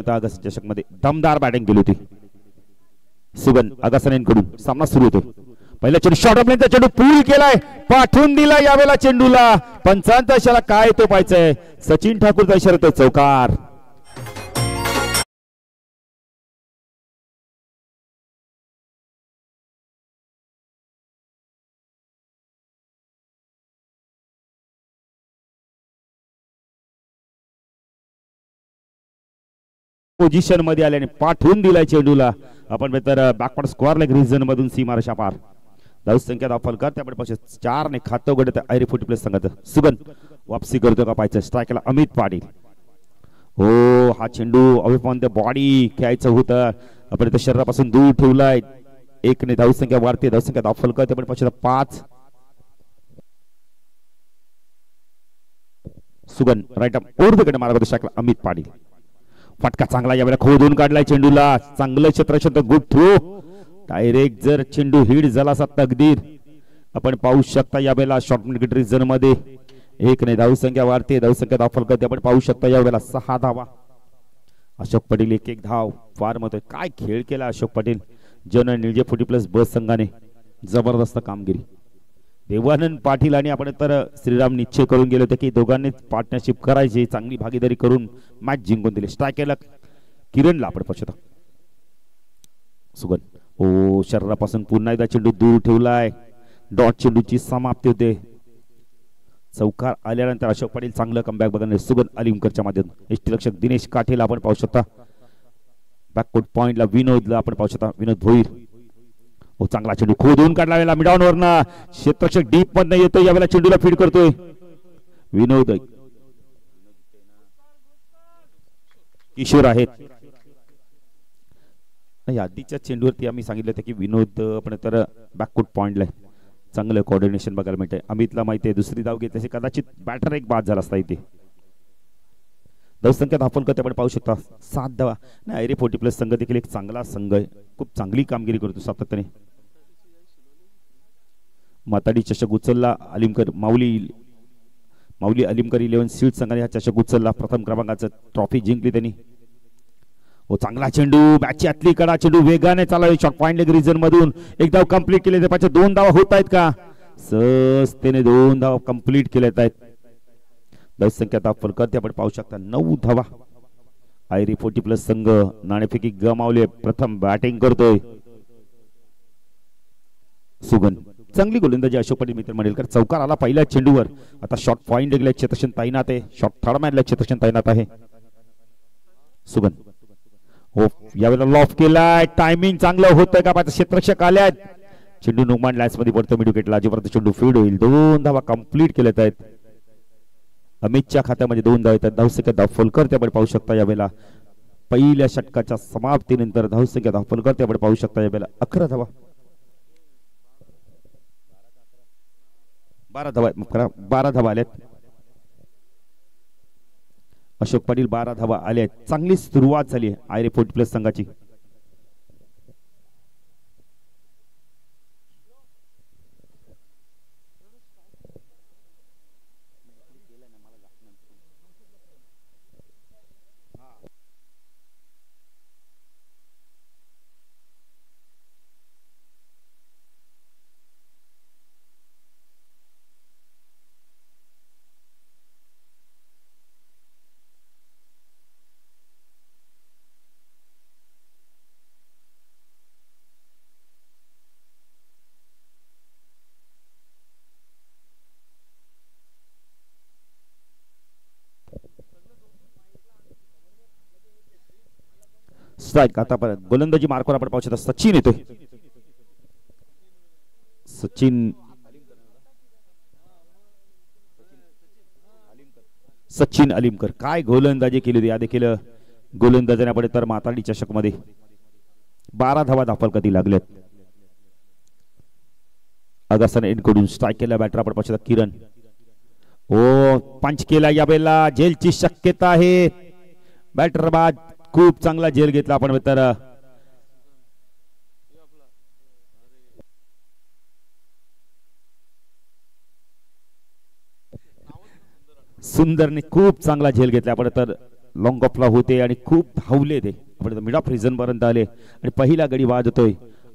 होता अगस्त चषकमध्ये दमदार बॅटिंग केली होती सुगन अगासनेंकडून सामना सुरू होतो पहिला चेंडू शॉर्ट ऑफ लेनचा चेंडू पूल केलाय पाठवून दिला यावेळेला चेंडूला पंचांचा इशारा काय तो पाहायचंय सचिन ठाकूरचा इशारा तो चौकार पोझिशन मध्ये आल्याने पाठवून दिलाय चेंडूला आपण तर बॅकवर्ड स्क्वेअर लेग रिजन मधून सीमारेषा पार धाव संख्या दाखल त्यामुळे पाचशे 4 ने खातं उघडत आयरी फुटी प्लेस संघात सुगन वापसी करतो का पाहायचं स्ट्रायकला अमित पाटील हो हा चेंडू अवे ऑन द बॉडी खेळायचं होतं आपण त्या शरीरापासून दूर ठेवलाय 1 ने धाव संख्या वाढते धाव संख्या दाखल त्यामुळे पाचशे 5 सुगन राईट अप ऊर्ध्वकडे मार्ग स्ट्रायकला अमित पाटील फटका चांगला यावेळेला खोदून काढलाय चेंडूला चांगलं क्षेत्र गुड थ्रो डायरेक्ट जर चेंडू हिट झाला असा तकदीर आपण पाहू शकता यावेळेला शॉर्ट मिड रिजन मध्ये 1 ने धाव संख्या वाढते धाव संख्या दाखल करते आपण पाहू शकता यावेळेला 6 धावा अशोक पाटील 1 धाव फार महत्व काय खेळ केला अशोक पाटील जन निळजे फुटी प्लस बस संघाने जबरदस्त कामगिरी देवानंद पाटील आणि आपण तर श्रीराम निश्चय करून गेले होते की दोघांनी पार्टनरशिप करायची चांगली भागीदारी करून मॅच जिंकून दिली स्ट्रायकरला किरणला आपण पक्षता सुगन ओ शरीरापासून पुन्हा एकदा चेंडू दूर ठेवलाय डॉट चेंडूची समाप्ती होते चौकार आल्यानंतर अशोक पाटील चांगलं कमबॅक बघणार सुगन अलिमकरच्या माध्यमातून यष्टीरक्षक दिनेश काठेला आपण पाहू शकता बॅकवर्ड पॉइंटला विनोदला आपण पाहू शकता विनोद भोईर हो चांगला चेंडू खोदून काढला मिडॉन वरना क्षेत्ररक्षक डीप मध्ये येतो यावेळेला चेंडूला फीड करतोय विनोद किशोर आहेत नाही आधीच्या चेंडूवरती आम्ही सांगितलं होतं की विनोद आपण तर बॅकवर्ड पॉइंटला चांगलं कोऑर्डिनेशन बघायला मिळतंय अमितला माहिती आहे दुसरी धाव घेतल्याशी कदाचित बॅटर एक बाद झाला असता इथे धावसंख्या दाखल करते आपण पाहू शकता 7 धावा नाही आयरे 40 प्लस संघ देखील एक चांगला संघ आहे खूप चांगली कामगिरी करतो सातत्याने माताडी चषक उचलला अलिमकर माऊली अलिमकर 11 सीट संघाने हा चषक उचलला प्रथम क्रमांकाचं ट्रॉफी जिंकली त्यांनी हो चांगला चेंडू बॅटची आतली कडा चेंडू वेगाने चालला शॉर्ट पॉइंट लेग रिजन मधून एक धाव कंप्लीट केले ते पाचशे 2 धावा होत आहेत का सहजतेने 2 धावा कंप्लीट केलेत आहेत धाव संख्या दाखल करते आपण पाहू शकता 9 धावा आयरी 40 प्लस संघ नाणेफेकी गमावले प्रथम बॅटिंग करतोय सुगन चांगली गोलंदाजी अशोक पाटील मित्र मंडळकर चौकार आला पहिल्या चेंडूवर आता शॉर्ट पॉइंट गेला क्षेत्रक्षण तैनात आहे शॉर्ट थर्ड मॅनला क्षेत्रक्षण तैनात आहे सुगन हो यावेळेला लॉफ केलाय टायमिंग चांगलं होतंय का पाहता क्षेत्ररक्षक आल्यात चेंडू नुकमान लॅन्स मध्ये पडतो मिड विकेटला अजिबात चेंडू फीड होईल 2 धावा कंप्लीट केलेत आहेत अमितच्या खात्यामध्ये 2 धावा येतात धावसंख्या दाखल करते आपण पाहू शकता यावेळेला पहिल्या षटकाच्या समाप्तीनंतर धावसंख्या दाखल करते आपण पाहू शकता यावेळेला 11 धावा 12 धावा आल्यात अशोक पाटील 12 धावा आले चांगली सुरुवात झाली आयरे 40 प्लस संघाची स्ट्राइक आता परत गोलंदाजी मार्कवर आपण पाहू शकता सचिन येतोय सचिन अलिमकर काय गोलंदाजी केली होती या देखील गोलंदाजाने आपण तर माताडी चषक मध्ये 12 धावा दाखल कधी लागल्यात अगसन एंडकडून स्ट्राइक केला बॅटर आपण पाहू शकता किरण ओ पंच केला यावेळेला जेलची शक्यता आहे बॅटर बाद खूप चांगला जेल घेतला आपण तर सुंदरने खूप चांगला झेल घेतला आपण तर लॉंग ऑफला होते आणि खूप धावले ते आपण मिड ऑफ रिझन पर्यंत आले आणि पहिला गडी बाद होतोय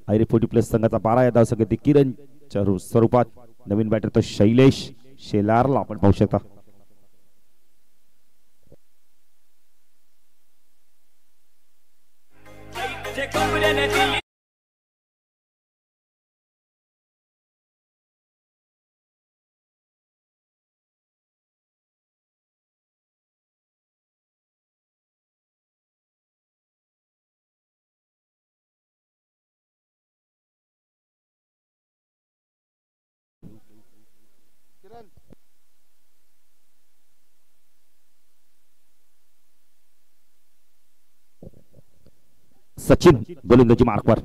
आयरे 40+ संघाचा 12 या धावसंख्येत किरणच्या स्वरूपात नवीन बॅटर तो शैलेश शेलारला आपण पाहू शकता. सचिन गोलंदाजी मार्कवर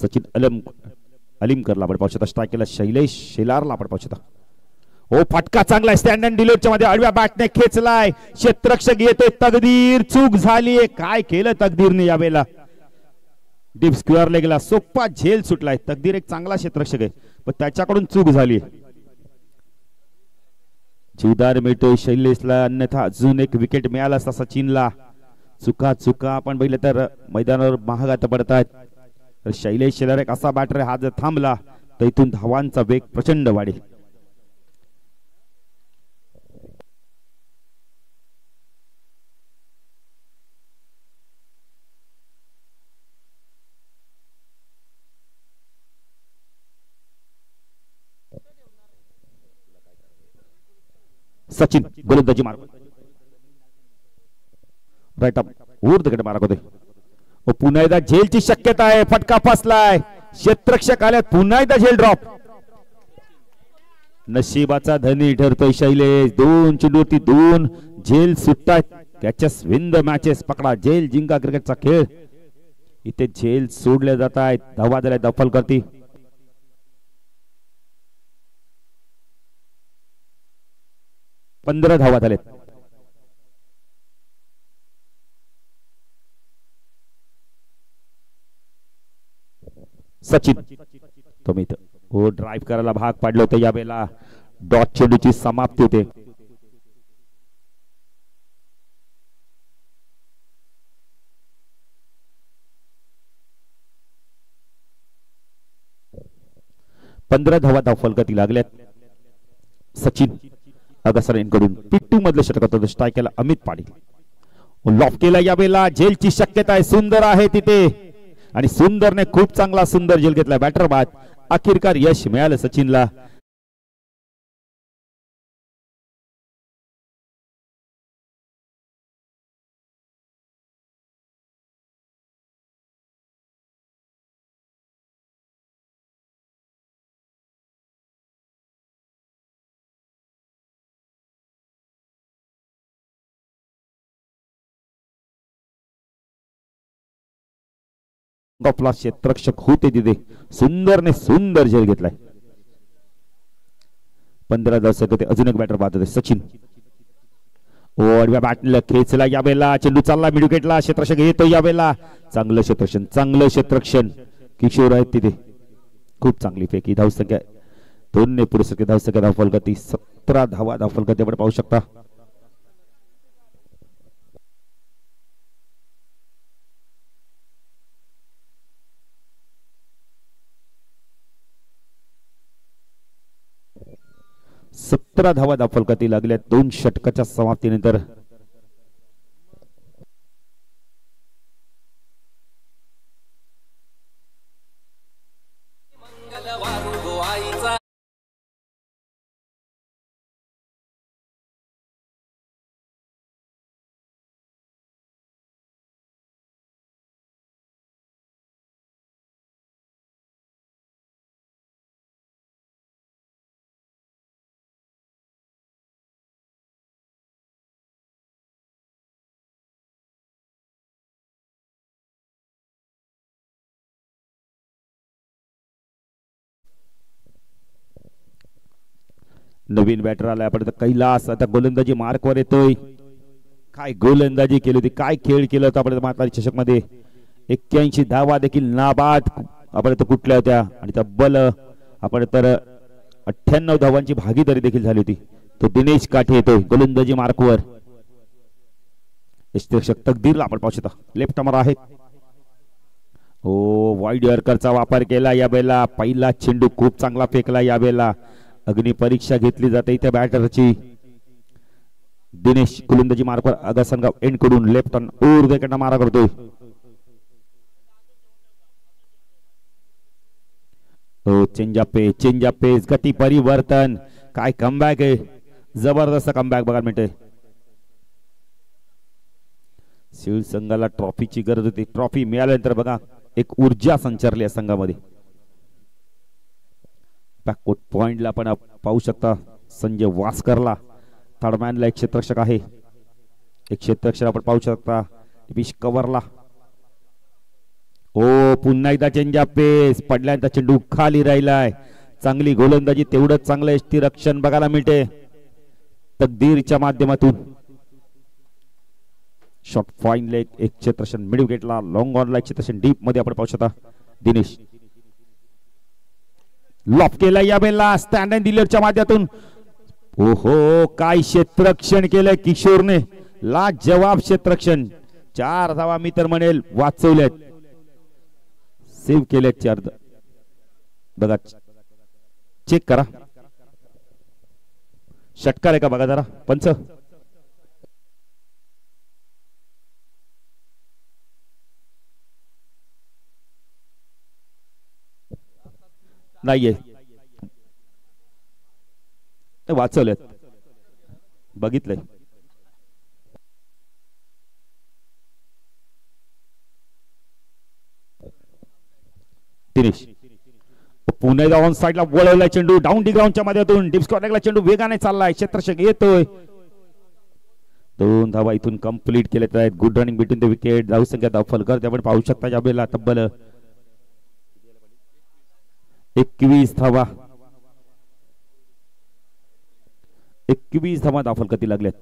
सचिन अलिमकरला आपण पाहू शकता. स्ट्राईक केला शैलेश शेलारला आपण पाहू शकता. ओ फटका चांगला स्टँड अँड डिलीटच्या मध्ये आडव्या बॅटने खेचलाय क्षेत्ररक्षक येतोय तकदीर चूक झालीये काय केलं तकदीरने यावेळेला डीप स्क्वेअरला गेला सोप्पा झेल सुटलाय. तकदीर एक चांगला क्षेत्ररक्षक आहे पण त्याच्याकडून चूक झाली. जीवदार मिळतोय शैलेशला अन्यथा अजून एक विकेट मिळाला असता सचिनला. चुका आपण बघितलं तर मैदानावर महाग आता पडतात. तर शैलेश शेलार एक असा बॅटर हा जर थांबला तर इथून धावांचा वेग प्रचंड वाढेल. सचिन गोलंदाजी मार्ग राईट अप ऊर्ध्वकडे मारक होते. पुन्हा एकदा झेलची शक्यता आहे. फटका फसलाय क्षेत्ररक्षक आल्यात पुन्हा एकदा झेल ड्रॉप. नशिबाचा धनी ठरतोय शैलेश. 2 चेंडूवरती 2 झेल सुटतात. Catches win the matches. पकडा झेल जिंका क्रिकेटचा खेळ. इथे झेल सोडले जात आहेत. धावा झाल्या दफल करती. पंधरा धावा झालेत. सचिन तुम्ही हो ड्राईव्ह करायला भाग पाडलं होतं यावेळेला. डॉट चेंडूची समाप्ती होते. पंधरा धावा धावफलकाती लागल्यात. सचिन अगसरेंकडून पिट्टू मधलं षटक होतं. स्ट्राईक केला अमित पाटील. लॉफ केला यावेळेला. झेलची शक्यता आहे. सुंदर आहे तिथे आणि सुंदरने खूप चांगला सुंदर झेल घेतला. बॅटर बाद. अखेरकार यश मिळालं सचिनला. आपला क्षेत्ररक्षक होते तिथे सुंदरने सुंदर झेल घेतलाय. 15 धावसंख्येत अजून एक बॅटर बाद होते. सचिन ओडव्या बॅटला खेचला यावेळेला. चेंडू चालला मिड विकेटला. क्षेत्ररक्षक येतो यावेळेला. चांगलं क्षेत्ररक्षण किशोर आहेत तिथे. खूप चांगली फेकी. धावसंख्या 2 ने पुरुष धावसंख्या धावफलकाती 17 धावा धावफलकाती आपण पाहू शकता. सतरा धावा धावफलकाती लागल्या 2 षटकाच्या समाप्तीनंतर. नवीन बॅटर आलाय आपण कैलास. आता गोलंदाजी मार्कवर येतोय. काय गोलंदाजी केली होती. काय खेळ केला होता आपण मातारी चषक मध्ये. 81 धावा देखील नाबाद आपण कुठल्या होत्या आणि तब्बल आपण तर 98 धावांची भागीदारी देखील झाली होती. तो दिनेश काठे येतोय गोलंदाजी मार्कवर. यष्टिरक्षक तकदीरला आपण पाहू शकता लेफ्ट अमर आहेत. हो वाईड यॉर्करचा वापर केला या बेला. पहिला चेंडू खूप चांगला फेकला या बेला. अग्नि परीक्षा घेतली जाते इथे बॅटरची. दिनेश गोलंदाजी मार्कवर अगसनगाव एंड कडून लेफ्ट ऑन ऊर्ध्वेकडनं मारा करतोय. हो चेंज ऑफ पेस गती परिवर्तन. काय कमबॅक आहे. जबरदस्त कमबॅक बघायला मिळते. शिव संघाला ट्रॉफीची गरज होती. ट्रॉफी मिळाल्यानंतर बघा एक ऊर्जा संचारली या संघामध्ये. बॅककोट पॉइंटला पण पाहू शकता संजय वास्करला. थर्डमॅनला एक क्षेत्ररक्षक आहे. एक क्षेत्ररक्षक आपण पाहू शकता नितीश कवरला. हो पुन्हा एकदा चेंज ऑफ पेस. पडल्यानंतर चेंडू खाली राहिलाय. चांगली गोलंदाजी तेवढंच चांगलं यष्टिरक्षण बघायला मिळते तकदीरच्या माध्यमातून. शॉट फाईन लेग एक क्षेत्ररक्षण मिड विकेटला. लॉंग ऑनला एक क्षेत्ररक्षण डीप मध्ये आपण पाहू शकता दिनेश. लॉफ केला या बेलला स्टँड अँड डिलीवरच्या माध्यमातून. ओहो काय क्षेत्ररक्षण केलंय किशोरने. लाजवाब क्षेत्ररक्षण. 4 धावा मी तर म्हणेल वाचवल्यात. सेव्ह केलेत 4. बघा चेक करा. षटकार आहे का बघा जरा पंच. नाहीये वाचवलेत बघितलंय. दिनेश पुन्हा ऑन साइडला वळवलाय चेंडू डाऊन डी ग्राउंडच्या माध्यमातून. डिप स्क्वॉटला चेंडू वेगाने चाललाय. क्षेत्ररक्षक येतोय. 2 धावा इथून कंप्लीट केलेत आहेत. Good running between the wicket. धावसंख्या धावफलक आपण पाहू शकता या बेला तब्बल 21 धावा. 21 धावा धावफलकाती लागल्यात.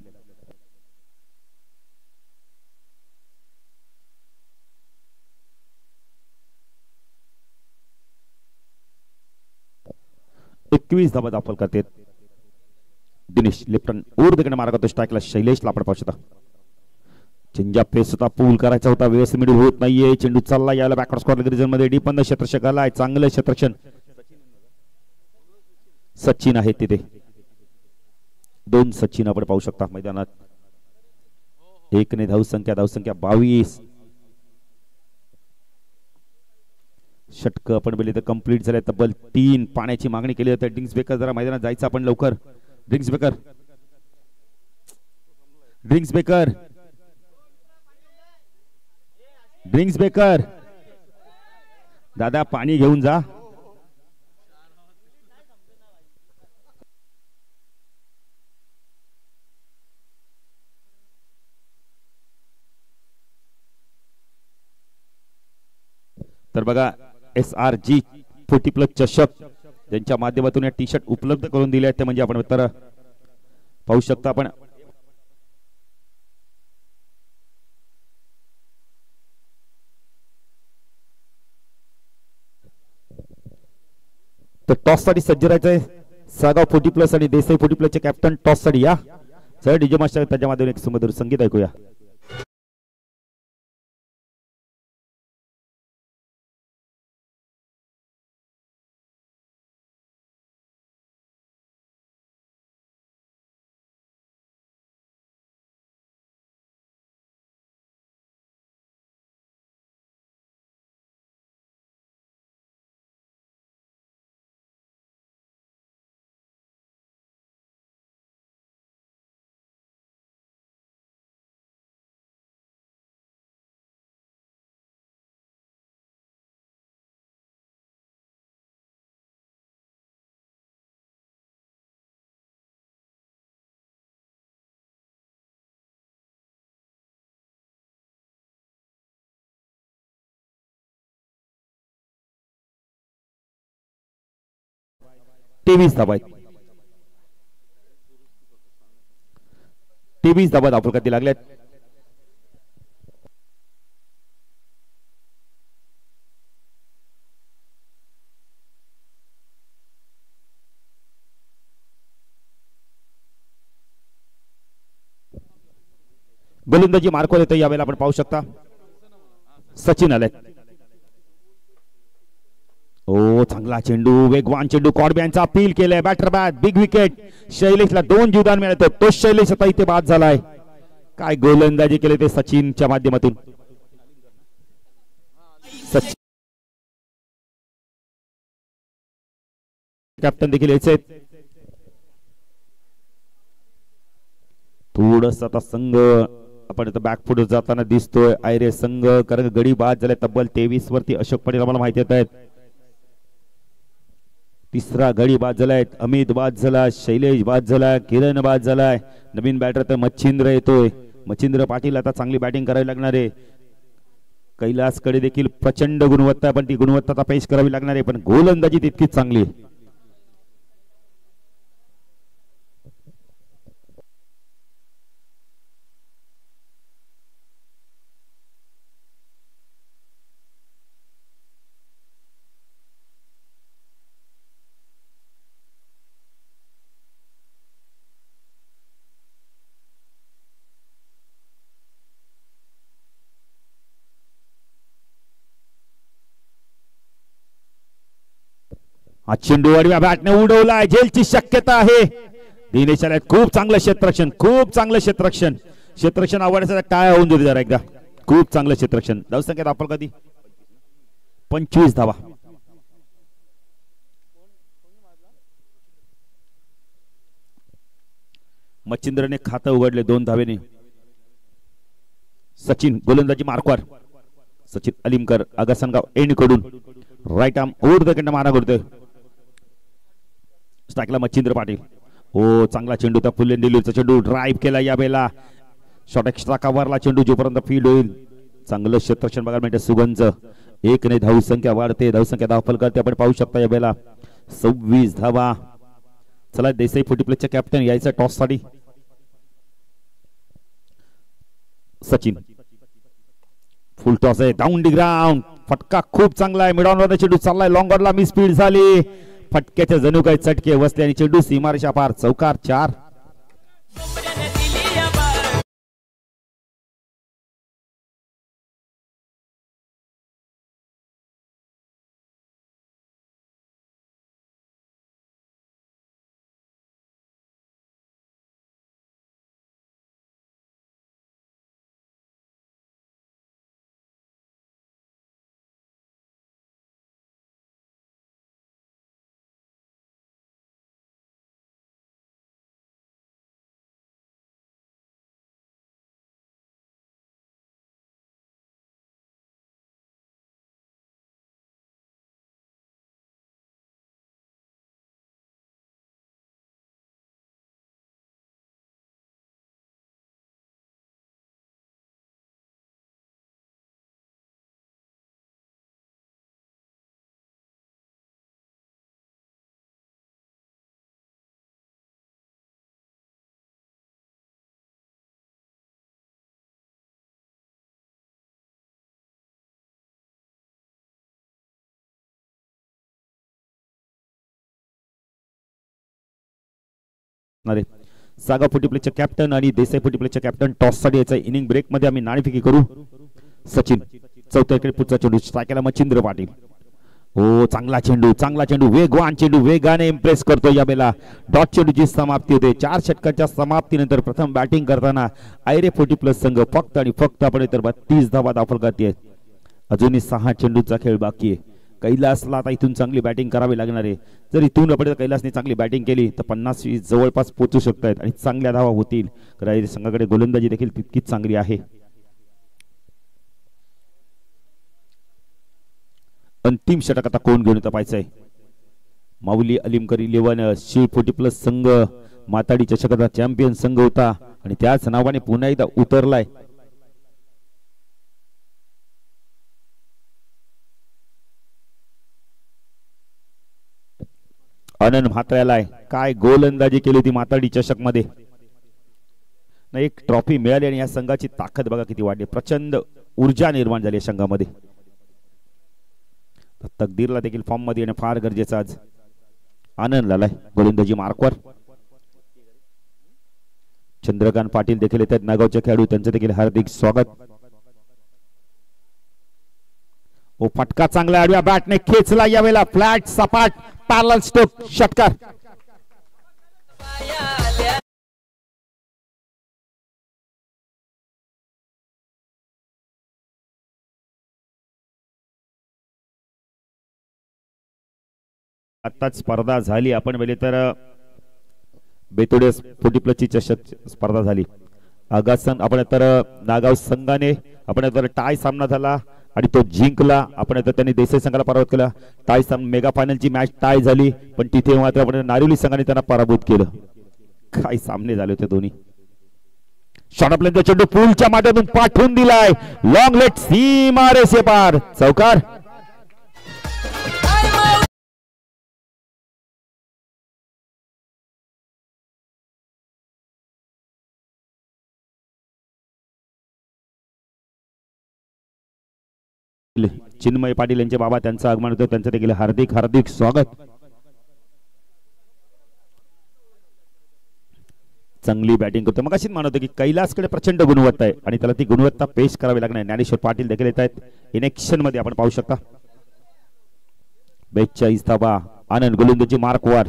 धावा धावफलकात आहेत. दिनेश लेफ्टन ऊर्ध्वेकडे मारा करतो. स्ट्राईकला शैलेशला आपण पाहू शकता. चेंज ऑफ पेस होता पूल करायचा होता. व्यवस्थित मिडल होत नाहीये. चेंडू चालला यायला बॅकवर्ड स्क्वेअर रिजन मध्ये. डीप क्षेत्ररक्षक आलाय. चांगलं क्षेत्ररक्षण. सचिन आहे तिथे. 2 सचिन आपण पाहू शकता मैदानात. 1 ने धावसंख्या 22. षटक आपण बेले तर कंप्लीट झाले. तब्बल 3 पाण्याची मागणी केली जाते. ड्रिंक्स बेकर जरा मैदानात जायचं आपण लवकर. ड्रिंक्स बेकर दादा पाणी घेऊन जा. तर बघा SRG 40+ चषक ज्यांच्या माध्यमातून या टी शर्ट उपलब्ध करून दिले आहेत ते म्हणजे आपण तर पाहू शकता आपण. तर टॉस साठी सज्ज राहायचंय. सागाव 40+ आणि देसाई 40+ चे कॅप्टन टॉस साठी या. सर डीजे मास्टर त्याच्या माध्यमातून एक सुमधुर संगीत ऐकूया. तेवीस धाबा धावफलकाती लागल्यात. गोलंदाजी मार्कवर येतो यावेळेला आपण पाहू शकता. सचिन आले. ओ चांगला चेंडू, वेगवान चेंडू, कॉडब्यांचा अपील केलाय. Batter bat, big wicket. शैलेशला 2 जीवदान मिळतं. तो शैलेश आता इथे बाद झालाय. काय गोलंदाजी केले ते सचिनच्या माध्यमातून. सचिन कॅप्टन देखील यायचे. थोडस आता संघ आपण इथं बॅकफुट जाताना दिसतोय. आयरे संघ कारण गडी बाद झाले तब्बल 23 वरती. अशोक पटेल आम्हाला माहिती येत आहेत. तिसरा गडी बाद झालाय. अमित बाद झाला, शैलेश बाद झाला, किरण बाद झालाय. नवीन बॅटर तर मच्छिंद्र येतोय. मच्छिंद्र पाटील आता चांगली बॅटिंग करावी लागणार आहे. कैलासकडे देखील प्रचंड गुणवत्ता, पण ती गुणवत्ता पेश करावी लागणार आहे. पण गोलंदाजी तितकीच चांगली. हा चेंडू आडव्या बॅटने उडवलाय. झेलची शक्यता आहे. दिनेश आले. खूप चांगलं क्षेत्ररक्षण, खूप चांगलं क्षेत्ररक्षण. क्षेत्ररक्षण आवडण्यासाठी काय होऊन देते जरा एकदा. खूप चांगलं क्षेत्ररक्षण. धावसंख्या आपण कधी 25 धावा. मच्छिंद्रने खातं उघडले 2 धावेने. सचिन गोलंदाजी मार्कवर. सचिन अलिमकर आगासनगाव एंड कडून राईट आर्म ओव्हर द कंड मारा करतोय. स्ट्राईकला मच्छिंद्र पाटील. हो चांगला चेंडू. त्या फुलेन दिलीचा चेंडू ड्राईव्ह केला. यावेळेला शॉट एक्स्ट्रा कव्हरला चेंडू जोपर्यंत फील्ड होईल. चांगलं क्षेत्ररक्षण बघायला मिळते. सुगंज 1 ने धावसंख्या वाढते. धावसंख्या धावफल करते आपण पाहू शकता. यावेळेला 26 धावा. चला देसाई 40 प्लसचे कॅप्टन यायचं टॉस साठी. सचिन फुल टॉस आहे. Down the ground. फटका खूप चांगला आहे. मिड ऑन वर चेंडू चाललाय. लॉंग ऑनला मिस स्पीड झाली. फटक्याच्या जणू काही चटके बसले आणि चेंडू सीमारेषा पार. चौकार 4. सागा 40 प्लेचे कॅप्टन आणि देसाई 40 प्लेचे कॅप्टन टॉस साठी याचा. इनिंग ब्रेक मध्ये आम्ही नाणेफेकी करू. सचिन चौथ्या विकेट पुढचा चेंडू. स्ट्राईकला मच्छिंद्र पाटील. हो चांगला चेंडू, चांगला चेंडू. वेगवान चेंडू वेगाने इम्प्रेस करतो. यावेळेला डॉट चेंडूची समाप्ती होते. 4 षटकांच्या समाप्तीनंतर प्रथम बॅटिंग करताना आयरे 40 प्लस संघ फक्त आणि फक्त आपण इतर 32 धावा दाखल करते. अजूनही 6 चेंडूचा खेळ बाकी आहे. कैलासला आता इथून चांगली बॅटिंग करावी लागणार आहे. जर इथून आपण कैलासने चांगली बॅटिंग केली तर 50 जवळपास पोहोचू शकतात आणि चांगल्या धावा होतील. कारण संघाकडे गोलंदाजी देखील तितकीच चांगली आहे. अंतिम षटक आता कोण घेऊन तपायचंय. माऊली अलिमकर 11 शिव 40 प्लस संघ माताडी चषकाचा चॅम्पियन संघ होता आणि त्याच नावाने पुन्हा एकदा उतरलाय. आनंद म्हात्र्याला काय गोलंदाजी केली होती माताडी चषक मध्ये. एक ट्रॉफी मिळाली आणि या संघाची ताकद बघा किती वाढली. प्रचंड ऊर्जा निर्माण झाली या संघामध्ये. तकदीरला देखील फॉर्म मध्ये येणं फार गरजेचं आज. आनंद लालाय गोलंदाजी मार्कवर. चंद्रकांत पाटील देखील येतात नागावचे खेळाडू, त्यांचे देखील हार्दिक स्वागत. ओ फटका चांगला आडव्या बॅटने खेचला यावेळेला, फ्लॅट सपाट पॅरलल स्ट्रोक षटकार. आताच स्पर्धा झाली आपण वेळे तर बेतोडे 40+ चषक स्पर्धा झाली. आगासन आपण तर नागाव संघाने आपण तर टाय सामना झाला आणि तो जिंकला. आपण तर त्यांनी देसाई संघाला पराभूत केला. टाय सामना मेगा फायनलची मॅच टाय झाली, पण तिथे मात्र आपण नारिवली संघाने त्यांना पराभूत केलं. काय सामने झाले होते दोन्ही. शॉटप्लेनचा चेंडू पूलच्या माध्यमातून पाठवून दिलाय, लॉंग लेट सीमा रेषे पार, चौकार. चिन्मय पाटील यांचे बाबा त्यांचं आगमन होतं, त्यांचं देखील हार्दिक हार्दिक स्वागत. चांगली बॅटिंग करतो. मग अशीच म्हणतो की कैलासकडे प्रचंड गुणवत्ता आहे आणि त्याला ती गुणवत्ता पेश करावी लागणार. ज्ञानेश्वर पाटील देखील येत आहेत इनेक्शन मध्ये, आपण पाहू शकता. 42 धावा. आनंद गोलंदाजी मार्क वर,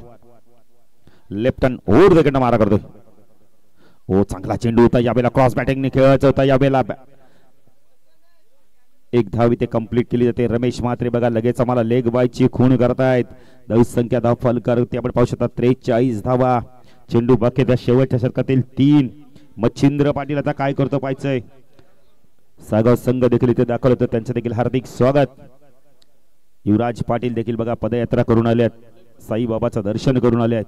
लेफ्ट हँड ओव्हर द मारा करतोय. ओ चांगला चेंडू होता यावेळेला, क्रॉस बॅटिंगने खेळायचा होता यावेळेला. एक धाव इथे कंप्लीट केली जाते. रमेश म्हात्रे बघा लगेच आम्हाला लेग बायची खूण करतायत. धावसंख्या धाव फलकार होती आपण पाहू शकता 43 धावा. चेंडू बाकी त्या शेवटच्या षटकातील 3. मच्छिंद्र पाटील आता काय करतो पाहायचंय. सागाव संघ देखील इथे दाखल होतं, त्यांचं देखील हार्दिक स्वागत. युवराज पाटील देखील बघा पदयात्रा करून आल्यात, साईबाबाचं दर्शन करून आल्यात.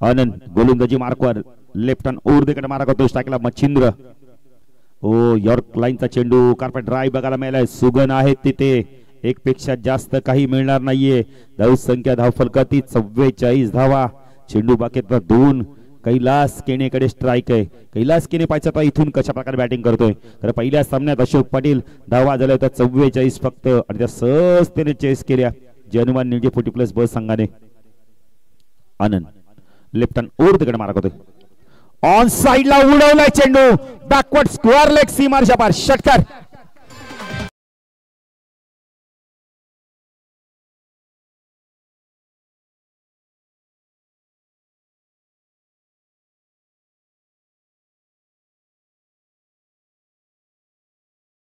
आनंद गोलंदाजी मार्कवर, लेफ्ट हँड ओव्हर द मारा करतो स्ट्राईकला मच्छिंद्र. ओ यॉर्क लाईनचा चेंडू, कार्पेट ड्राईव्ह बघायला मिळालाय. सुगन आहेत तिथे, एक पेक्षा जास्त काही मिळणार नाहीये. धावसंख्या धाव फलकाती 44 धावा. चेंडू बाकीतला 2. कैलास केणेकडे स्ट्राईक आहे. कैलास केणे पाहिजे इथून कशा प्रकारे बॅटिंग करतोय. तर पहिल्या सामन्यात अशोक पाटील धावा झाल्या होत्या 44 फक्त, आणि त्या सहजतेने चेस केल्या जनुमान निवजे 40+ बस संघाने. आनंद लेफ्ट हँड ओव्हर तिकडे मारा करतोय, ऑन साइडला उडवलाय चेंडू, बॅकवर्ड स्क्वेअर लेग सीमारच्या पार, षटकार.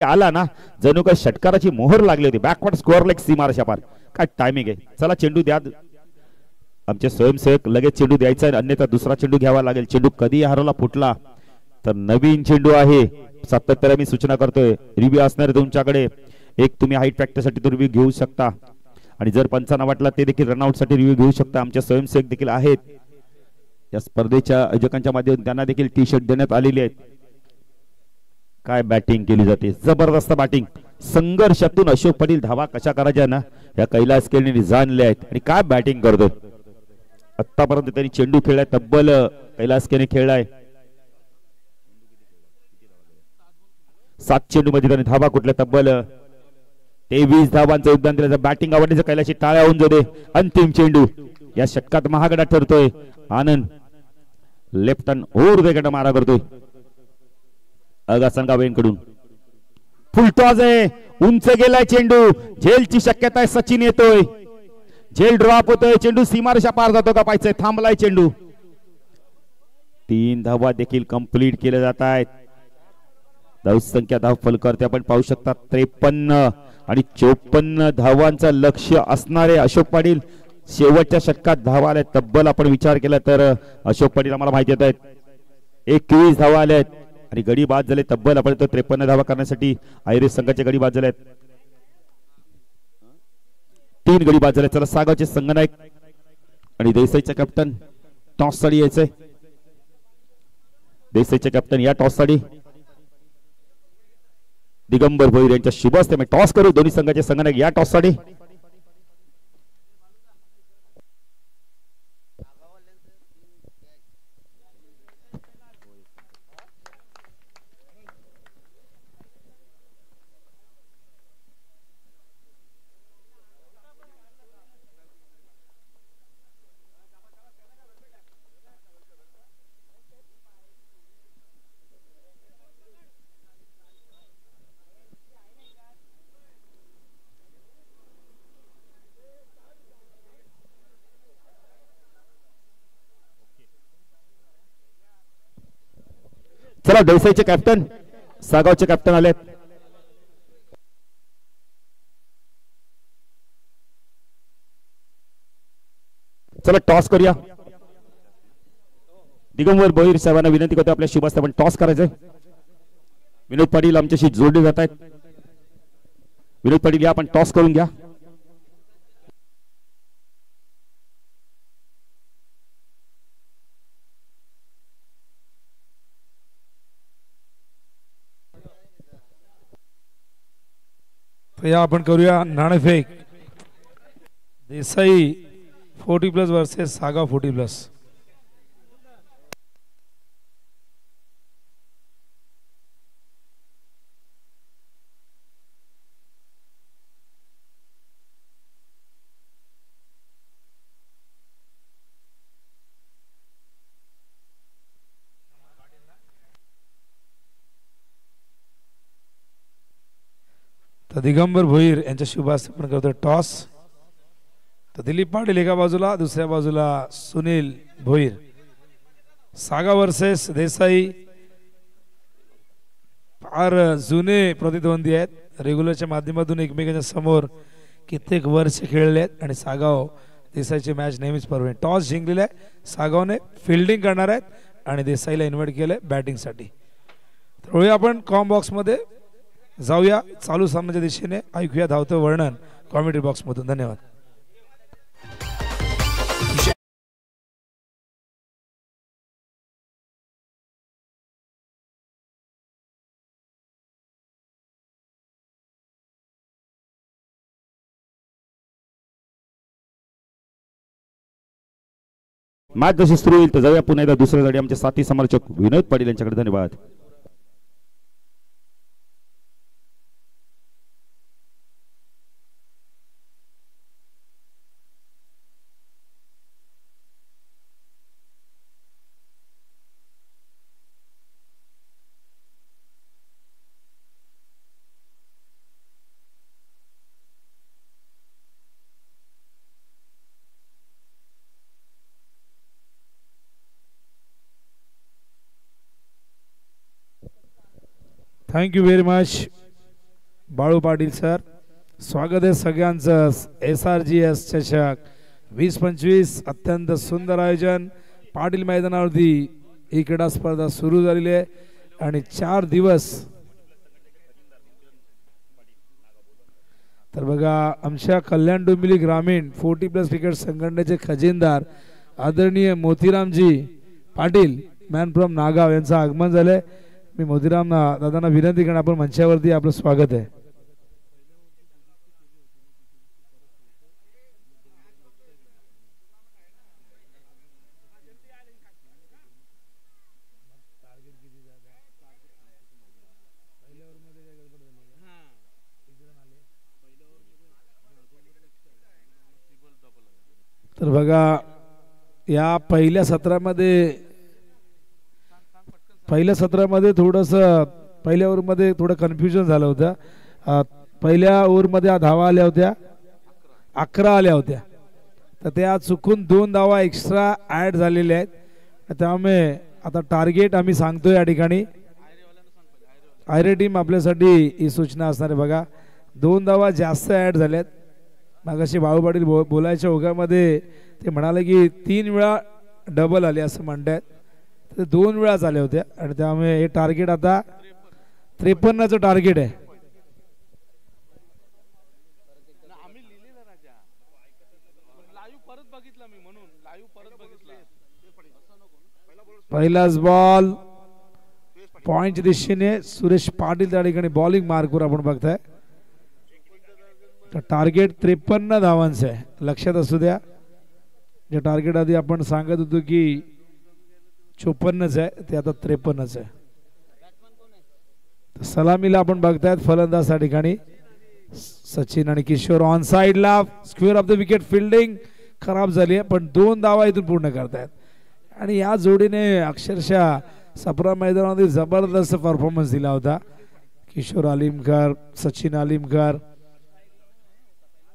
आला ना, जणू काय षटकाराची मोहर लागली होती. बॅकवर्ड स्क्वेअर लेग सीमारच्या पार. काय टायमिंग आहे. चला चेंडू द्या, आमचे स्वयंसेवक लगेच चेंडू द्यायचा, अन्यथा दुसरा चेंडू घ्यावा लागेल. चेंडू कधी हरवला फुटला तर नवीन चेंडू आहे. सातत्याने मी सूचना करतोय, रिव्ह्यू असणार तुमच्याकडे. एक तुम्ही हाईट प्रॅक्टिससाठी तो रिव्ह्यू घेऊ शकता, आणि जर पंचांना वाटला ते देखील रनआउट साठी रिव्ह्यू घेऊ शकता. आमचे स्वयंसेवक देखील आहेत या स्पर्धेच्या आयोजकांच्या माध्यमातून, त्यांना देखील टी शर्ट देण्यात आलेली आहेत. काय बॅटिंग केली जाते, जबरदस्त बॅटिंग. संघर्षातून अशोक पाटील धावा कशा करायच्या ना या कैलास केळीने जाणले आहेत. आणि काय बॅटिंग करतोय. आतापर्यंत त्यांनी चेंडू खेळलाय तब्बल, कैलास केने खेळलाय 7 चेंडू मध्ये, त्यांनी धावा कुठल्या तब्बल 23 धावांचं योगदान दिलं. बॅटिंग आवडण्याचं कैलासची टाळ्या होऊन जाते. अंतिम चेंडू या षटकात महागडा ठरतोय. आनंद लेफ्ट हँड ओव्हर द मारा करतोय अगासन गावेंकडून. फुलटॉस आहे, उंच गेलाय चेंडू, झेलची शक्यता आहे. सचिन येतोय, झेल ड्रॉप होतोय, चेंडू सीमारेषा पार जातो का पाहायचंय. थांबलाय चेंडू. 3 धावा देखील कंप्लीट केल्या जात आहेत. धावसंख्या धाव फलकावरती आपण पाहू शकता 53 आणि 54 धावांचं लक्ष्य असणारे अशोक पाटील. शेवटच्या षटकात धावा आल्या तब्बल, आपण विचार केला तर अशोक पाटील आम्हाला माहिती येत आहेत 21 धावा आल्या आहेत, आणि गडी बाद झाले तब्बल. आपण 53 धावा करण्यासाठी आयरिश संघाचे गडी बाद झाले आहेत. 3 गडी बाद झाले. चला सागावचे संघनायक आणि देसाईचे कॅप्टन टॉस साठी यायचे. देसाईचे कॅप्टन या टॉस साठी दिगंबर भोईर यांच्या शुभ हस्ते टॉस करू. दोन्ही संघाचे संघनायक या टॉस साठी. चला देसाईचे कॅप्टन सागावचे कॅप्टन आलेत. चला टॉस करूया. दिगंबर भोईर साहेबांना विनंती करतो आपल्या शुभास्ते आपण टॉस करायचंय. विनोद पाटील आमच्याशी जोडले जात आहेत. विनोद पाटील या आपण टॉस करून घ्या. तर या आपण करूया नाणेफेक. देसाई 40+ वर्सेस सागाव 40+. तर दिगंबर भोईर यांच्या शुभास्ते आपण करतो टॉस. तर दिलीप पाटील एका बाजूला, दुसऱ्या बाजूला सुनील भोईर. सागाव वर्सेस देसाई फार जुने प्रतिद्वंदी आहेत. रेग्युलरच्या माध्यमातून एकमेकांच्या समोर कित्येक वर्ष खेळले आहेत आणि सागाव देसाईची मॅच नेहमीच पर्व. टॉस जिंकलेला आहे सागावने, फिल्डिंग करणार आहेत आणि देसाईला इन्व्हाइट केलंय बॅटिंगसाठी. तर आपण कॉम बॉक्समध्ये जाऊया. चालू सामन्याच्या दिशेने ऐकूया धावतं वर्णन कॉमेंट्री बॉक्स मधून. धन्यवाद. मॅच जशी सुरू होईल तर जाऊया पुन्हा एकदा दुसऱ्या जाडी आमचे साथी समालोचक विनोद पाटील यांच्याकडे. धन्यवाद. Thank you very much Balu Patil sir. स्वागत आहे सगळ्यांचं. SRGS चषक 2025 अत्यंत सुंदर आयोजन. पाटील मैदानावरती ही क्रीडा स्पर्धा सुरू झालेली आहे आणि 4 दिवस. तर बघा आमच्या कल्याण डोंबिवली ग्रामीण 40+ क्रिकेट संघटनेचे खजिनदार आदरणीय मोतीरामजी पाटील मॅन फ्रॉम नागाव यांचं आगमन झालंय. मी मोतीराम दादांना विनंती करणार आपण मंचावरती आपलं स्वागत आहे. तर बघा या पहिल्या सत्रामध्ये थोडंसं पहिल्या ओव्हरमध्ये थोडं कन्फ्युजन झालं होतं. पहिल्या ओव्हरमध्ये धावा आल्या होत्या 11 आल्या होत्या. तर त्या चुकून 2 धावा एक्स्ट्रा ॲड झालेल्या आहेत. त्यामुळे आता टार्गेट आम्ही सांगतोय या ठिकाणी. आयरे टीम आपल्यासाठी ही सूचना असणार आहे. बघा 2 धावा जास्त ॲड झाल्यात. मागाशी बाळू पाटील बोलायच्या ओघामध्ये ते म्हणाले की 3 वेळा डबल आले असं म्हणतात. तर 2 वेळा झाल्या होत्या आणि त्यामुळे हे टार्गेट आता 53चं टार्गेट आहे. पहिलाच बॉल पॉइंटच्या दिशेने सुरेश पाटील त्या ठिकाणी बॉलिंग मार्कवर आपण बघताय. टार्गेट 53 धावांचं आहे. लक्षात असू द्या. जे टार्गेट आधी आपण सांगत होतो की 54च आहे ते आता 53च आहे. सलामीला आपण बघतायत फलंदाज त्या ठिकाणी सचिन आणि किशोर. ऑन साइडला square of the wicket. Fielding खराब झाली आहे पण 2 धावा इथून पूर्ण करतायत आणि या जोडीने अक्षरशः सप्रा मैदानामध्ये जबरदस्त परफॉर्मन्स दिला होता. किशोर आलिमकर, सचिन आलिमकर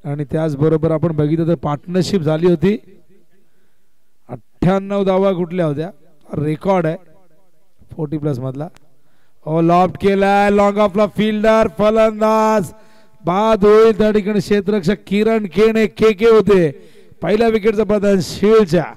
आणि त्याचबरोबर आपण बघितलं तर पार्टनरशिप झाली होती. 98 धावा कुठल्या होत्या. रेकॉर्ड आहे 40+ मधला. लॉफ्ट केलाय लॉंग ऑफला फिल्डर फलंदाज बाद होईल त्या ठिकाणी क्षेत्ररक्षक किरण केने के होते पहिल्या विकेटचा प्रदान शिळच्या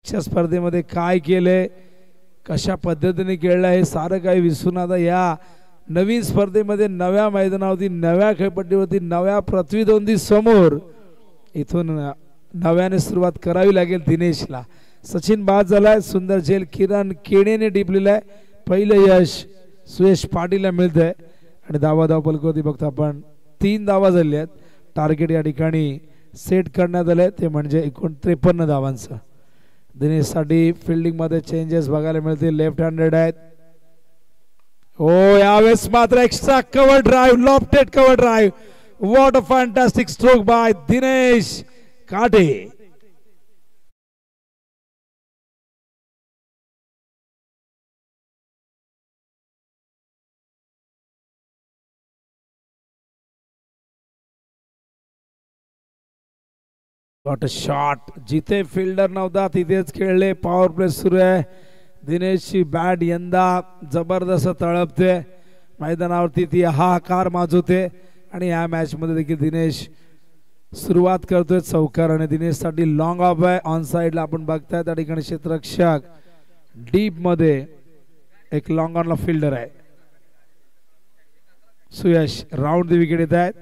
स्पर्धेमध्ये काय केले कशा पद्धतीने खेळला हे सारं काही विसरून आता या नवीन स्पर्धेमध्ये नव्या मैदानावरती नव्या खेळपट्टीवरती नव्या पृथ्वीदोंदी समोर इथून नव्याने सुरुवात करावी लागेल दिनेशला. सचिन बाद झालाय सुंदर झेल किरण केणेने टिपलेला आहे पहिलं यश सुयश पाटीलला मिळतंय आणि धाव पलकवती बघतो आपण 3 धावा झाल्या आहेत. टार्गेट या ठिकाणी सेट करण्यात आले ते म्हणजे 53 धावांचं. दिनेश साठी फिल्डिंग मध्ये चेंजेस बघायला मिळतील लेफ्ट हँडेड आहेत. हो यावेळेस मात्र extra cover drive lofted cover drive what a fantastic stroke bye Dinesh काटे. व्हॉट अ शॉट जिथे फिल्डर नव्हता तिथेच खेळले पॉवर प्ले सुरू आहे. दिनेशची बॅट यंदा जबरदस्त तळपते मैदानावरती ती हाहाकार माजवते आणि या मॅच मध्ये देखील दिनेश सुरुवात करतोय चौकार आणि दिनेश साठी लॉंग ऑफ आहे ऑन साइड ला आपण बघताय त्या ठिकाणी क्षेत्ररक्षक डीप मध्ये एक लॉंग ऑन ला फिल्डर आहे. सुयश राऊंड दी विकेट येत आहेत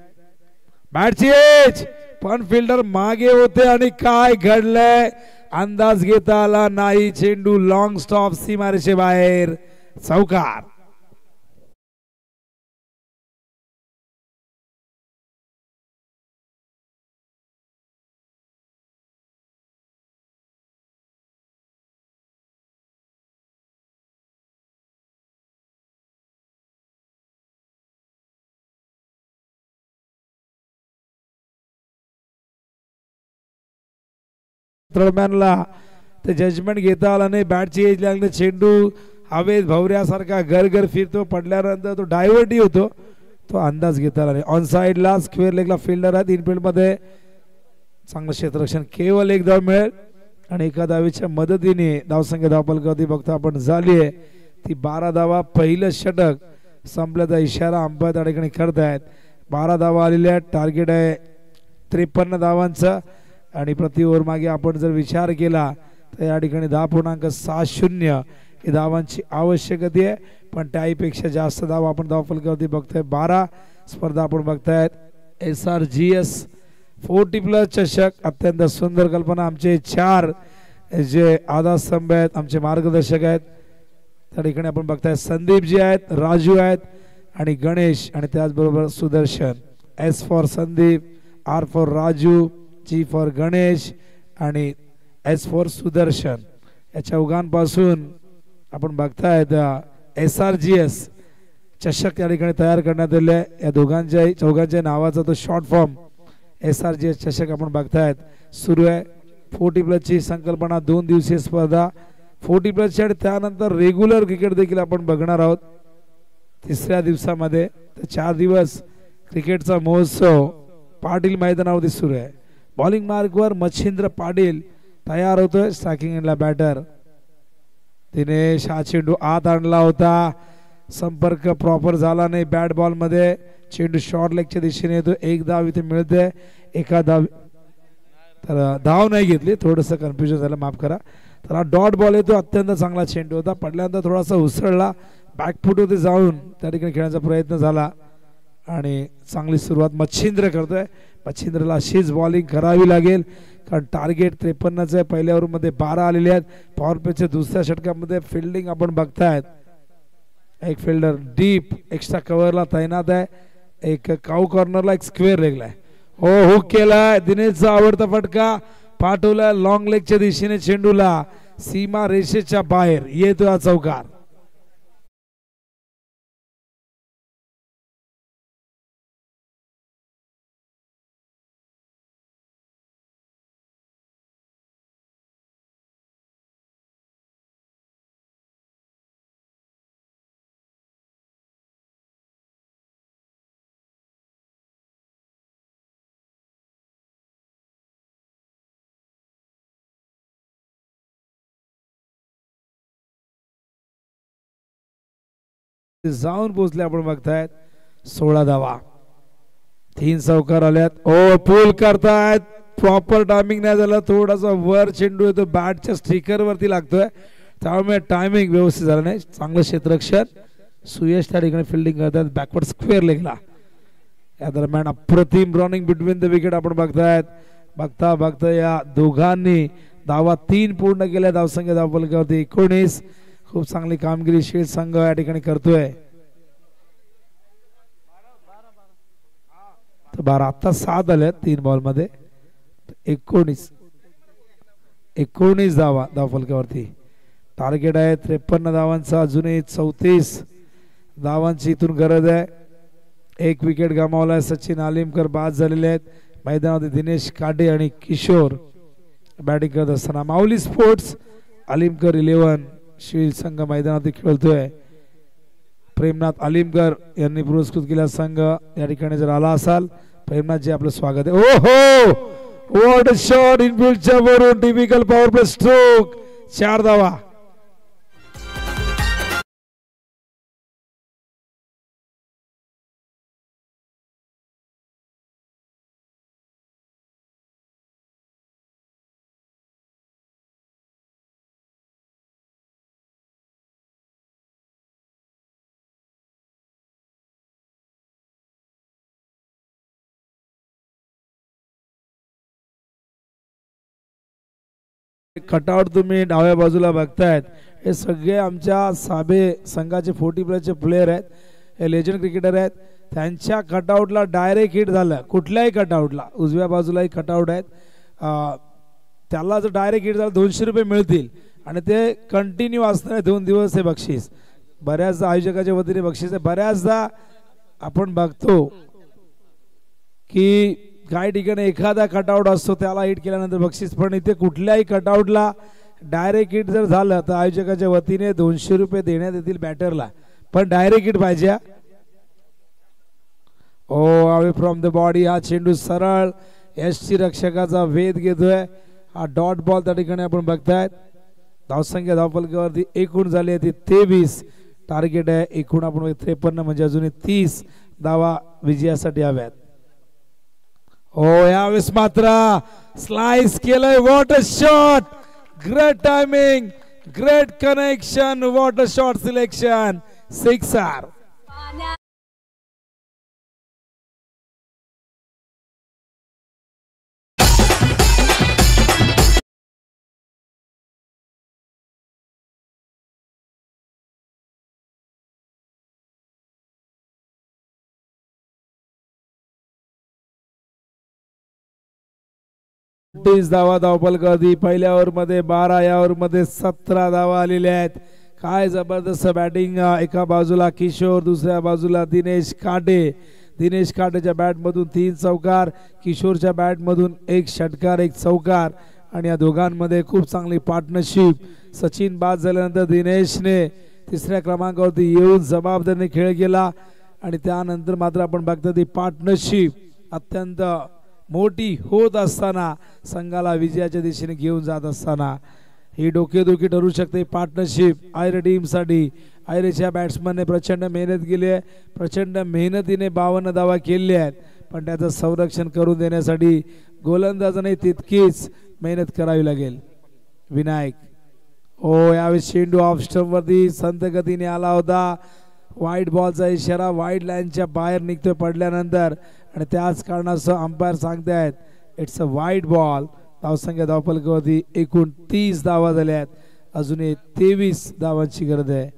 बॅटची एज पण फिल्डर मागे होते आणि काय घडलंय अंदाज घेता आला नाही. चेंडू लॉंग स्टॉप सीमारेषे बाहेर चौकार. दरम्यानला ते जजमेंट घेता आला नाही बॅटची एज लागले चेंडू हवेत भवऱ्यासारखा घर फिरतो पडल्यानंतर तो डायव्हर्टी होतो तो अंदाज घेता आला नाही. ऑन साइडला स्क्वेअर लेगला फिल्डर आहे इनफिल्ड मध्ये चांगलं क्षेत्ररक्षण केवळ 1 धाव मिळेल आणि एका धावेच्या मदतीने धावसंख्या धावपलकावरती बघता आपण झाली आहे ती 12 धावा. पहिलं षटक संपल्याचा इशारा अंपायर त्या ठिकाणी करतायत. 12 धावा आलेल्या आहेत टार्गेट आहे 53 धावांचा आणि प्रति ओव्हर मागे आपण जर विचार केला तर या ठिकाणी 10.60 ही धावांची आवश्यकता आहे पण त्याहीपेक्षा जास्त धाव आपण धावफलकावरती बघतोय 12. स्पर्धा आपण बघतायत SRGS 40+ चषक अत्यंत सुंदर कल्पना. आमचे 4 जे आधारस्तंभ आहेत आमचे मार्गदर्शक आहेत त्या ठिकाणी आपण बघताय संदीप जी आहेत राजू आहेत आणि गणेश आणि त्याचबरोबर Sudarshan. S for Sandeep R for Raju G for Ganesh आणि S फॉर सुदर्शन. याच्या उगांपासून आपण बघतायत SRGS चषक या ठिकाणी तयार करण्यात आले. या चौघांच्या नावाचा तो शॉर्ट फॉर्म SRGS चषक आपण बघतायत सुरू आहे. 40+ ची संकल्पना 2 दिवसीय स्पर्धा 40+ आणि त्यानंतर रेग्युलर क्रिकेट देखील आपण बघणार आहोत 3ऱ्या दिवसामध्ये. तर 4 दिवस क्रिकेटचा महोत्सव पाटील मैदानावरती सुरू आहे. बॉलिंग मार्कवर मच्छिंद्र पाटील तयार होतोय स्ट्रायकिंग एंडला बॅटर दिनेश. हा चेंडू आत आणला होता संपर्क प्रॉपर झाला नाही बॅट बॉल मध्ये चेंडू शॉर्ट लेगच्या दिशेने येतो. 1 धाव इथे मिळते एका धाव तर धाव नाही घेतली थोडंसं कन्फ्युजन झालं माफ करा. तर हा डॉट बॉल आहे तो अत्यंत चांगला चेंडू होता पडल्यानंतर थोडासा उसळला बॅकफूट होते जाऊन त्या ठिकाणी खेळण्याचा प्रयत्न झाला आणि चांगली सुरुवात मच्छिंद्र करतोय. मच्छिंद्रला अशीच बॉलिंग करावी लागेल कारण टार्गेट 53च आहे. पहिल्या ओव्हरमध्ये 12 आलेले आहेत. पॉवर प्लेच्या दुसऱ्या षटकामध्ये फिल्डिंग आपण बघतायत एक फिल्डर डीप एक्स्ट्रा कव्हरला तैनात आहे. एक काऊ कॉर्नरला एक स्क्वेअर लेगला आहे. हो हुक केलाय दिनेशचा आवडता फटका पाठवला लॉंग लेगच्या दिशेने चेंडूला सीमा रेषेच्या बाहेर येतो हा चौकार. जाऊन पोहोचले आपण बघतायत 16 धावा 3 चौकार आल्यात. ओ पूल करतायत प्रॉपर टायमिंग नाही झालं थोडासा वर चेंडू येतो बॅटच्या स्टिकर वरती लागतोय त्यामुळे टायमिंग व्यवस्थित झालं नाही. चांगलं क्षेत्ररक्षण सुयश त्या ठिकाणी फिल्डिंग करतात बॅकवर्ड स्क्वेअर लेगला. या दरम्यान अप्रतिम रनिंग बिटवीन द विकेट आपण बघतायत. बघता बघता या दोघांनी धावा 3 पूर्ण केल्या. धावसंख्या धावफलकावरती 19. खूप चांगली कामगिरी शीळ संघ या ठिकाणी करतोय. 12 आता 7 आल्या 3 बॉल मध्ये 19 धावा धावफलकावरती. टार्गेट आहे 53 धावांचा. अजूनही 34 धावांची इथून गरज आहे. 1 विकेट गमावलाय. सचिन आलिमकर बाद झालेले आहेत. मैदानामध्ये दिनेश काटे आणि किशोर बॅटिंग करत असताना माऊली स्पोर्ट्स आलिमकर 11 शील संघ मैदानात खेळतोय. प्रेमनाथ आलिमकर यांनी पुरस्कृत केला संघ या ठिकाणी जर आला असाल प्रेमनाथ जी आपलं स्वागत आहे. ओहो व्हॉट अ शॉट इनफिल्डच्या वरून टिपिकल पॉवर प्ले स्ट्रोक 4 धावा. कटआउट तुम्ही डाव्या बाजूला बघतायत हे सगळे आमच्या साबे संघाचे 40 प्लसचे प्लेयर आहेत. हे लेजंड क्रिकेटर आहेत. त्यांच्या कटआउटला डायरेक्ट हिट झालं. कुठल्याही कटआउटला उजव्या बाजूलाही कटआउट आहेत. त्याला जर डायरेक्ट हिट झालं 200 रुपये मिळतील आणि ते कंटिन्यू असणार 2 दिवस हे बक्षीस. बऱ्याचदा आयोजकाच्या वतीने बक्षीस आहे. बऱ्याचदा आपण बघतो की काही ठिकाणी एखादा कटआउट असतो त्याला हिट केल्यानंतर बक्षीस. पण इथे कुठल्याही कटआउटला डायरेक्ट हिट जर झालं तर आयोजकाच्या वतीने 200 रुपये देण्यात येतील बॅटरला. पण डायरेक्ट हिट पाहिजे. ओ अवे फ्रॉम द बॉडी हा चेंडू सरळ यशची रक्षकाचा वेध घेतोय. हा डॉट बॉल त्या ठिकाणी आपण बघतायत. धावसंख्या धावफलकावरती एकूण झाली आहे ती 23. टार्गेट आहे एकूण आपण 53 म्हणजे अजून 30 धावा विजयासाठी हव्यात. हो यावेळेस मात्र स्लाइस केलंय. What a shot great timing great connection what a shot selection 6R. धावा धावफलकावरती. पहिल्या ओव्हर मध्ये 12 या ओव्हर मध्ये 17 धावा आलेल्या आहेत. काय जबरदस्त बॅटिंग. एका बाजूला किशोर दुसऱ्या बाजूला दिनेश काटे. दिनेश काटेच्या बॅट मधून 3 चौकार किशोरच्या बॅट मधून 1 षटकार 1 चौकार आणि या दोघांमध्ये खूप चांगली पार्टनरशिप. सचिन बाद झाल्यानंतर दिनेशने 3ऱ्या क्रमांकावरती येऊन जबाबदारीने खेळ केला आणि त्यानंतर मात्र आपण बघतो ती पार्टनरशिप अत्यंत मोठी होत असताना संघाला विजयाच्या दिशेने घेऊन जात असताना ही डोकेदुखी ठरू शकते पार्टनरशिप आयरे टीमसाठी. आयरेच्या बॅट्समनने प्रचंड मेहनत केली आहे. प्रचंड मेहनतीने 52 धावा केले आहेत. पण त्याचं संरक्षण करून देण्यासाठी गोलंदाजाने तितकीच मेहनत करावी लागेल. विनायक ओ यावेळी चेंडू ऑफ स्टंप वरती संत गतीने आला होता. वाईट बॉलचा इशारा वाईट लाईनच्या बाहेर निघतोय पडल्यानंतर आणि त्याच कारणास्तव अंपायर सांगतायत इट्स अ वाईट बॉल. धावसंख्या धावफलकावरती एकूण 30 धावा झाल्या आहेत. अजूनही 23 धावांची गरज आहे.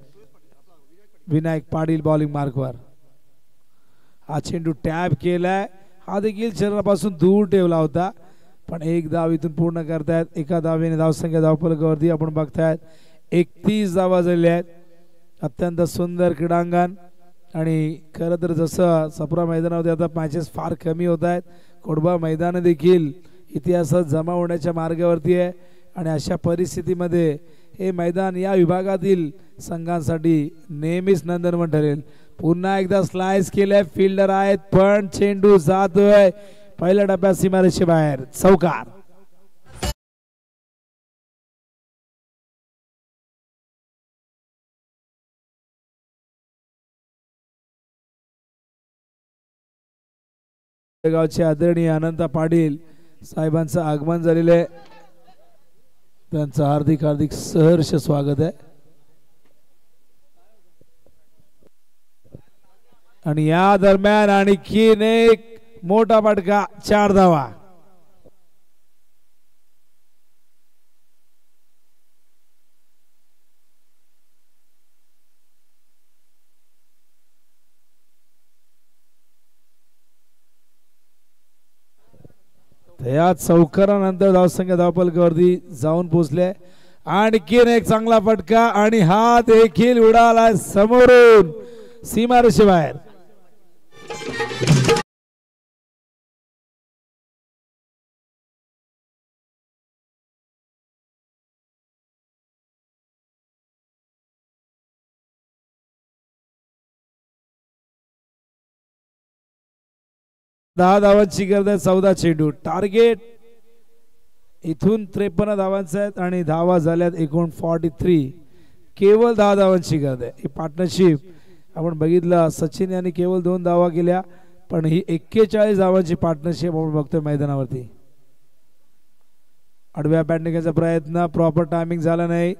विनायक पाटील बॉलिंग मार्कवर. हा चेंडू टॅप केलाय. हा देखील शरीरापासून दूर ठेवला होता, पण एक धाव इथून पूर्ण करतायत. एका धावेने धावसंख्या धावफलकावरती आपण बघतायत 31 धावा झालेल्या आहेत. अत्यंत सुंदर क्रीडांगण आणि खरं तर जसं सप्रा मैदानावरती आता मॅचेस फार कमी होत आहेत, कोडबा मैदान देखील इतिहासात जमा होण्याच्या मार्गावरती आहे आणि अशा परिस्थितीमध्ये हे मैदान या विभागातील संघांसाठी नेहमीच नंदनवन ठरेल. पुन्हा एकदा स्लाइस केले, फिल्डर आहेत पण चेंडू जातोय पहिल्या टप्प्यात सीमारेषे बाहेर. चौकार. गावचे आदरणीय अनंत पाटील साहेबांचं आगमन झालेलं आहे, त्यांचं हार्दिक हार्दिक सहर्ष स्वागत आहे. आणि या दरम्यान आणखीन एक मोठा फटका, 4 धावा. या चौकारानंतर धावसंख्या धावफलकावरती जाऊन पोहोचले. आणखीन एक चांगला फटका आणि हा देखील उडाला समोरून सीमारेषे बाहेर. दहा धावांची गरज आहे, 14 चेंडू. टार्गेट इथून 53 धावांचे आहेत आणि धावा झाल्यात एकूण 43. केवळ 10 धावांची गरज आहे. ही पार्टनरशिप आपण बघितलं, सचिन यांनी केवळ 2 धावा केल्या, पण ही 41 धावांची पार्टनरशिप आपण बघतोय मैदानावरती. आडव्या बॅटिंगचा प्रयत्न, प्रॉपर टायमिंग झाला नाही.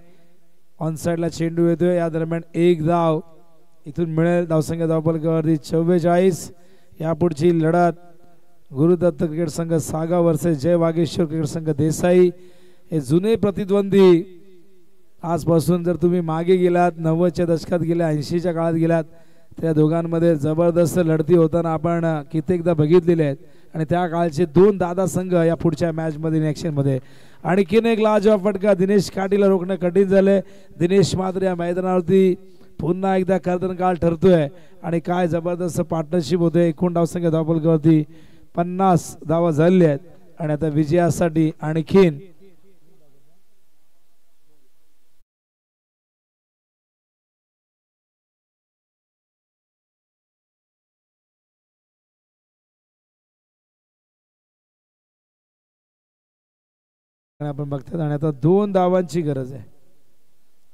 ऑन साइडला चेंडू येतोय, या दरम्यान एक धाव इथून मिळेल. धावसंख्या धावफलकावरती 44. यापुढची लढत गुरुदत्त क्रिकेट संघ सागा वर्सेस जय वागेश्वर क्रिकेट संघ देसाई, हे जुने प्रतिद्वंदी. आजपासून जर तुम्ही मागे गेलात, 90च्या दशकात गेल्या, 80च्या काळात गेलात, त्या दोघांमध्ये जबरदस्त लढती होताना आपण कित्येकदा बघितलेले आहेत. आणि त्या काळचे 2 दादा संघ या पुढच्या मॅच मध्ये ऍक्शन मध्ये. आणखीन एक लाजवाब फटका, दिनेश काटीला रोखणं कठीण झालंय. दिनेश मात्र या मैदानावरती पुन्हा एकदा कर्तनकाळ ठरतोय आणि काय जबरदस्त पार्टनरशिप होते. एकूण धावसंख्या धावफलकावरती 50 धावा झालेल्या आहेत आणि आता विजयासाठी आणखीन आपण बघतात. आणि आता 2 धावांची गरज आहे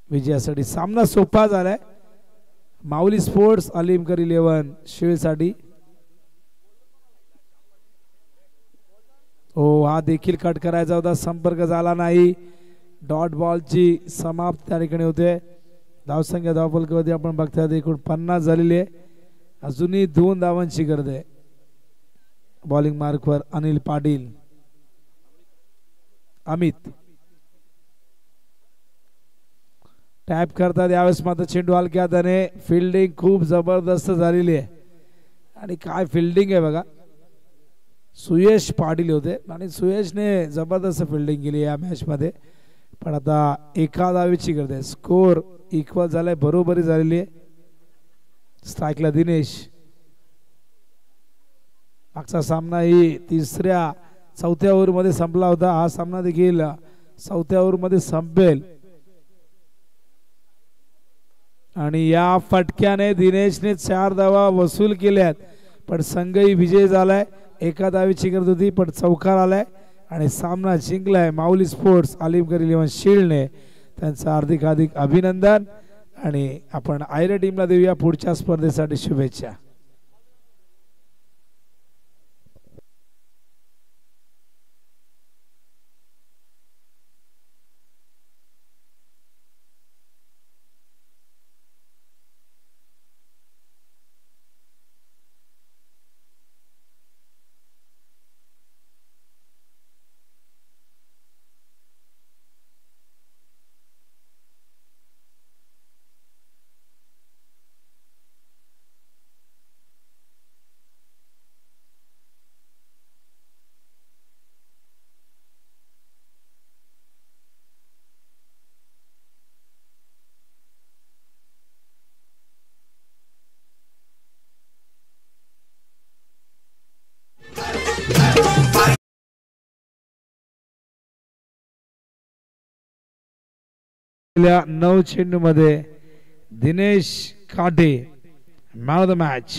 विजयासाठी. सामना सोपा झालाय. माऊली स्पोर्ट्स अलीमकर 11 शिळसाठी. हो, हा देखील कट करायचा होता, संपर्क झाला नाही. डॉट बॉलची समाप्त त्या ठिकाणी होते. धावसंख्या धावफलकावरती आपण बघतात एकूण 50 झालेली आहे. अजूनही 2 धावांची गरज आहे. बॉलिंग मार्कवर अनिल पाटील, अमित टॅप करतात. यावेळेस मात्र चेंडू हलक्यात आणि फिल्डिंग खूप जबरदस्त झालेली आहे. आणि काय फिल्डिंग आहे बघा. सुयश पाटील होते आणि सुयशने जबरदस्त फिल्डिंग केली या मॅच मध्ये. पण आता एका धावेची गरज आहे. स्कोर इक्वल झालाय, बरोबरी झालेली आहे. स्ट्राईकला दिनेश. मागचा सामना ही 3-4 ओव्हरमध्ये संपला होता. हा सामना देखील 4थ्या ओव्हरमध्ये संपेल. आणि या फटक्याने दिनेशने 4 धावा वसूल केल्यात, पण संघही विजय झालाय. एका धावेची गरज होती पण चौकार आलाय आणि सामना जिंकलाय माऊली स्पोर्ट्स अलीमकर 11 शील्डने. त्यांचं हार्दिक हार्दिक अभिनंदन आणि आपण आयरे टीमला देऊया पुढच्या स्पर्धेसाठी शुभेच्छा. 9 चेंडूमध्ये दिनेश काटे मॅन ऑफ द मॅच.